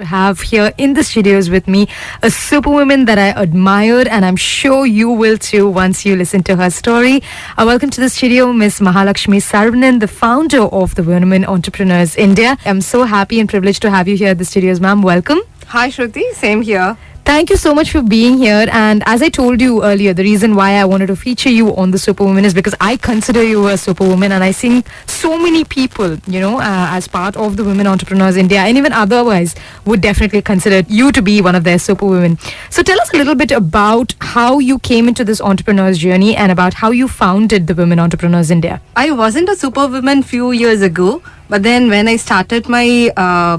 Have here in the studios with me a superwoman that I admire, and I'm sure you will too once you listen to her story. Welcome to the studio, Miss Mahalakshmi Saravanan, the founder of the Women Entrepreneurs India. I'm so happy and privileged to have you here at the studios, ma'am. Welcome. Hi, Shruti. Same here. Thank you so much for being here. And as I told you earlier, the reason why I wanted to feature you on the Superwoman is because I consider you a superwoman, and I think so many people, as part of the Women Entrepreneurs India and even otherwise would definitely consider you to be one of their superwomen. So tell us a little bit about how you came into this entrepreneur's journey and about how you founded the Women Entrepreneurs India. I wasn't a superwoman few years ago, but then when I started my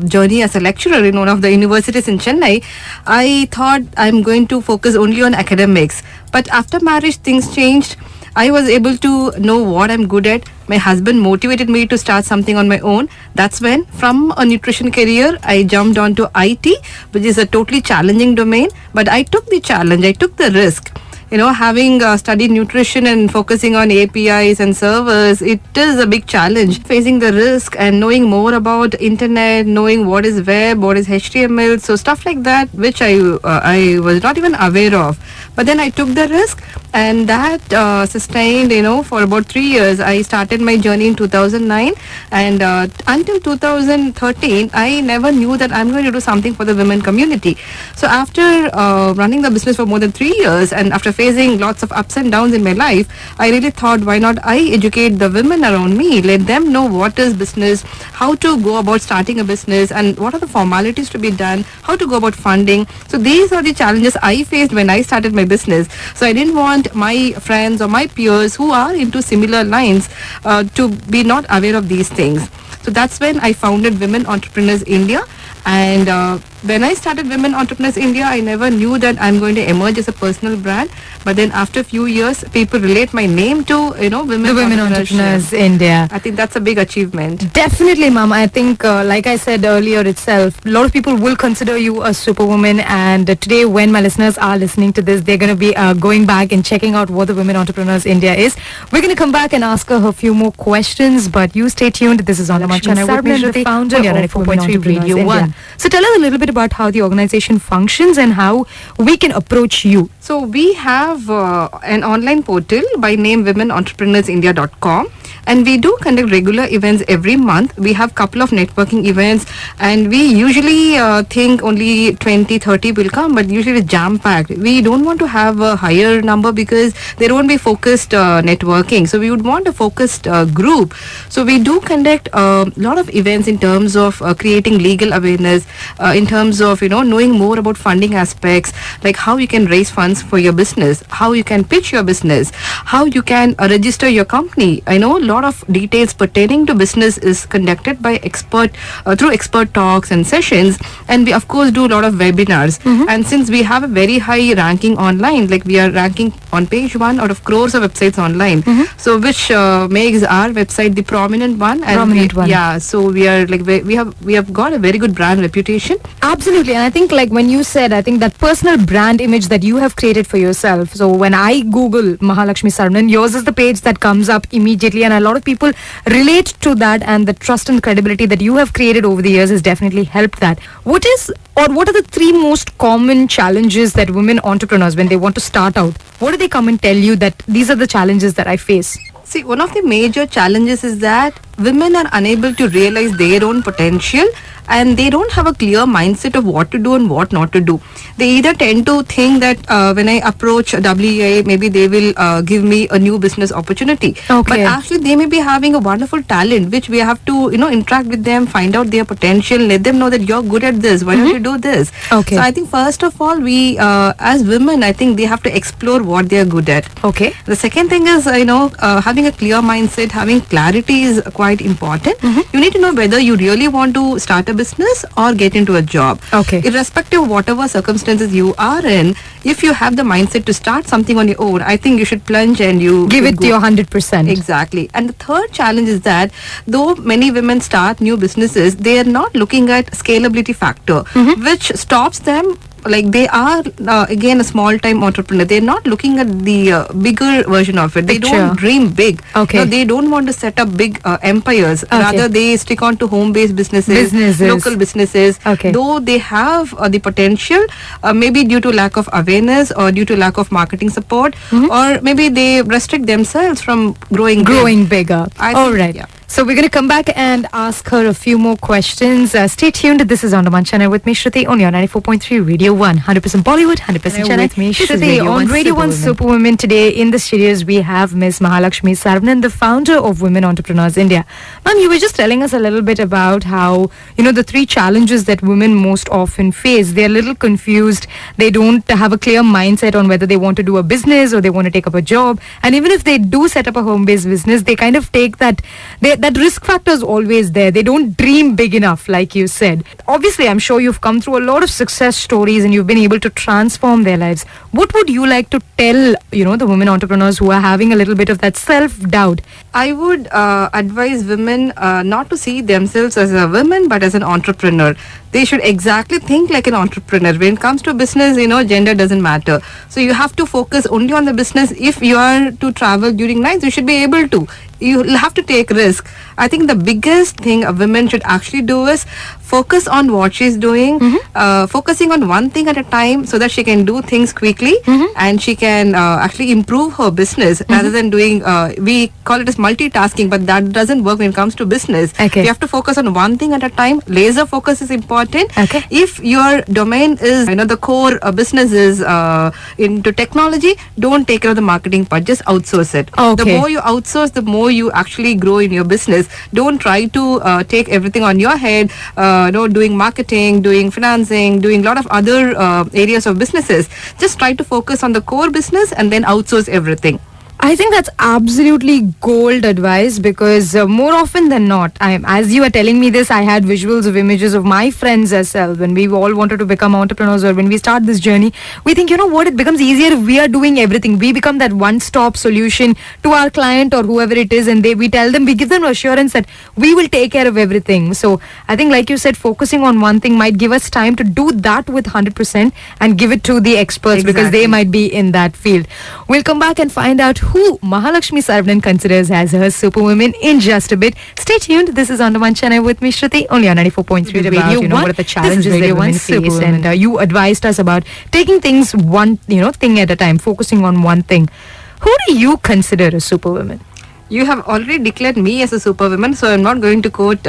journey as a lecturer in one of the universities in Chennai, I thought I'm going to focus only on academics. But after marriage, things changed. I was able to know what I'm good at. My husband motivated me to start something on my own. That's when, from a nutrition career, I jumped onto IT, which is a totally challenging domain. But I took the challenge, I took the risk. Having studied nutrition and focusing on APIs and servers, it is a big challenge. Facing the risk and knowing more about internet, knowing what is web, what is HTML, so stuff like that, which I was not even aware of. But then I took the risk, and that sustained, for about 3 years. I started my journey in 2009, and until 2013, I never knew that I'm going to do something for the women community. So after running the business for more than 3 years, and after facing lots of ups and downs in my life, I really thought, why not I educate the women around me, let them know what is business, how to go about starting a business, and what are the formalities to be done, how to go about funding. So these are the challenges I faced when I started my business. So I didn't want my friends or my peers who are into similar lines to be not aware of these things. So that's when I founded Women Entrepreneurs India. And when I started Women Entrepreneurs India, I never knew that I'm going to emerge as a personal brand. But then after a few years, people relate my name to, Women Entrepreneurs India. I think that's a big achievement. Definitely, ma'am. I think, like I said earlier itself, a lot of people will consider you a superwoman. And today, when my listeners are listening to this, they're going to be going back and checking out what the Women Entrepreneurs India is. We're going to come back and ask her a few more questions. But you stay tuned. This is Mahalakshmi Saravanan, the founder of 94.3 Radio 1. So tell us a little bit about how the organization functions and how we can approach you. So we have an online portal by name womenentrepreneurindia.com, and we do conduct regular events every month. We have couple of networking events, and we usually think only 20-30 will come, but usually jam packed. We don't want to have a higher number because there won't be focused networking. So we would want a focused group. So we do conduct a lot of events in terms of creating legal awareness, in terms of knowing more about funding aspects, like how you can raise funds for your business, how you can pitch your business, how you can register your company. I know a lot of details pertaining to business is conducted by through expert talks and sessions, and we of course do a lot of webinars. And since we have a very high ranking online, like we are ranking on page 1 out of crores of websites online, so which makes our website the prominent one. Yeah, so we are like we have got a very good brand reputation. Absolutely. And I think, like when you said, I think that personal brand image that you have created for yourself. So when I Google Mahalakshmi Saravanan, yours is the page that comes up immediately, and a lot of people relate to that, and the trust and credibility that you have created over the years has definitely helped that. What are the 3 most common challenges that women entrepreneurs, when they want to start out, what do they come and tell you that these are the challenges that I face? See, one of the major challenges is that women are unable to realize their own potential, and they don't have a clear mindset of what to do and what not to do. They either tend to think that when I approach WEA, maybe they will give me a new business opportunity. Okay. But actually, they may be having a wonderful talent, which we have to, interact with them, find out their potential, let them know that you're good at this. Why don't you do this? Okay. So I think first of all, we, as women, I think they have to explore what they're good at. Okay. The second thing is, having a clear mindset, having clarity is quite important. You need to know whether you really want to start a business or get into a job. Okay. Irrespective of whatever circumstances you are in, if you have the mindset to start something on your own, I think you should plunge and you give it your 100%. Exactly. And the third challenge is that though many women start new businesses, they are not looking at scalability factor, which stops them like they are again a small time entrepreneur. They're not looking at the bigger version of it. They Picture. don't dream big. Okay. No, they don't want to set up big empires. Rather, they stick on to home-based businesses, local businesses. Okay. Though they have the potential, maybe due to lack of awareness or due to lack of marketing support, or maybe they restrict themselves from growing bigger. I All think, right. yeah. So we're going to come back and ask her a few more questions. Stay tuned. This is On Demand Channel with me, Shruti, only on 94.3 Radio 1. 100% Bollywood, 100% Channel. With me, This is Shruti, Radio on Radio 1 Superwoman. Superwoman. Today in the studios, we have Ms. Mahalakshmi Saravanan, the founder of Women Entrepreneurs India. Ma'am, you were just telling us a little bit about how, the three challenges that women most often face. They're a little confused. They don't have a clear mindset on whether they want to do a business or they want to take up a job. And even if they do set up a home-based business, they kind of take that risk factor is always there. They don't dream big enough, like you said. Obviously, I'm sure you've come through a lot of success stories and you've been able to transform their lives. What would you like to tell, the women entrepreneurs who are having a little bit of that self-doubt? I would advise women not to see themselves as a woman but as an entrepreneur. They should exactly think like an entrepreneur. When it comes to business, gender doesn't matter. So you have to focus only on the business. If you are to travel during nights, you should be able to. You have to take risk. I think the biggest thing a woman should actually do is focus on what she's doing, focusing on one thing at a time so that she can do things quickly and she can actually improve her business rather than doing, we call it as multitasking, but that doesn't work when it comes to business. Okay. You have to focus on one thing at a time. Laser focus is important. Okay. If your domain is, the core business is into technology, don't take care of the marketing part, just outsource it. Okay. The more you outsource, the more you actually grow in your business. Don't try to take everything on your head, doing marketing, doing financing, doing a lot of other areas of businesses. Just try to focus on the core business and then outsource everything. I think that's absolutely gold advice because more often than not, as you were telling me this, I had visuals of images of my friends as well. When we all wanted to become entrepreneurs or when we start this journey, we think, it becomes easier if we are doing everything. We become that one-stop solution to our client or whoever it is, and we tell them, we give them assurance that we will take care of everything. So I think, like you said, focusing on one thing might give us time to do that with 100% and give it to the experts because they might be in that field. We'll come back and find out who Mahalakshmi Saravanan considers as her superwoman in just a bit. Stay tuned. This is On Demand Channel with me, Shruti, only on 94.3 Radio 1. What are the challenges that women face? And you advised us about taking things one, thing at a time, focusing on one thing. Who do you consider a superwoman? You have already declared me as a superwoman, so I'm not going to quote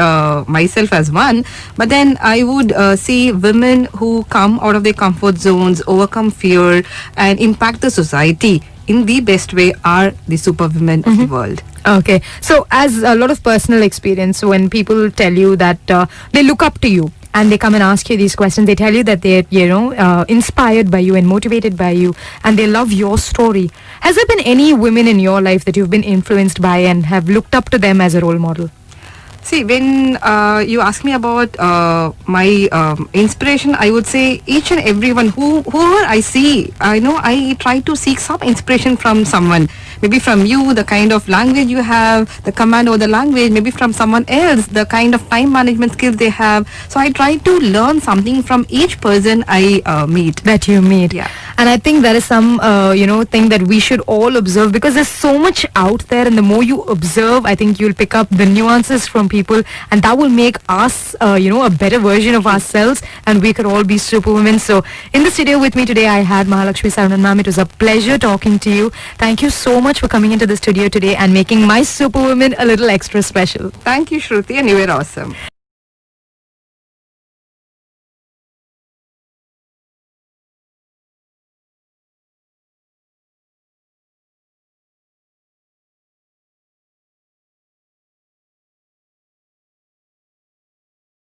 myself as one. But then I would see women who come out of their comfort zones, overcome fear, and impact the society in the best way are the superwomen of the world. Okay. So as a lot of personal experience, when people tell you that they look up to you, and they come and ask you these questions, they tell you that they're, inspired by you and motivated by you, and they love your story. Has there been any women in your life that you've been influenced by and have looked up to them as a role model? See, when you ask me about my inspiration, I would say each and everyone whoever I see, I try to seek some inspiration from someone. Maybe from you, the kind of language you have, the command over the language, maybe from someone else, the kind of time management skills they have. So I try to learn something from each person I meet. That you meet. Yeah. And I think that is some, thing that we should all observe because there's so much out there, and the more you observe, I think you'll pick up the nuances from people, and that will make us, a better version of ourselves, and we could all be superwomen. So in the studio with me today, I had Mahalakshmi Saravanan ma'am. It was a pleasure talking to you. Thank you so much for coming into the studio today and making my superwoman a little extra special. Thank you, Shruti, and you were awesome.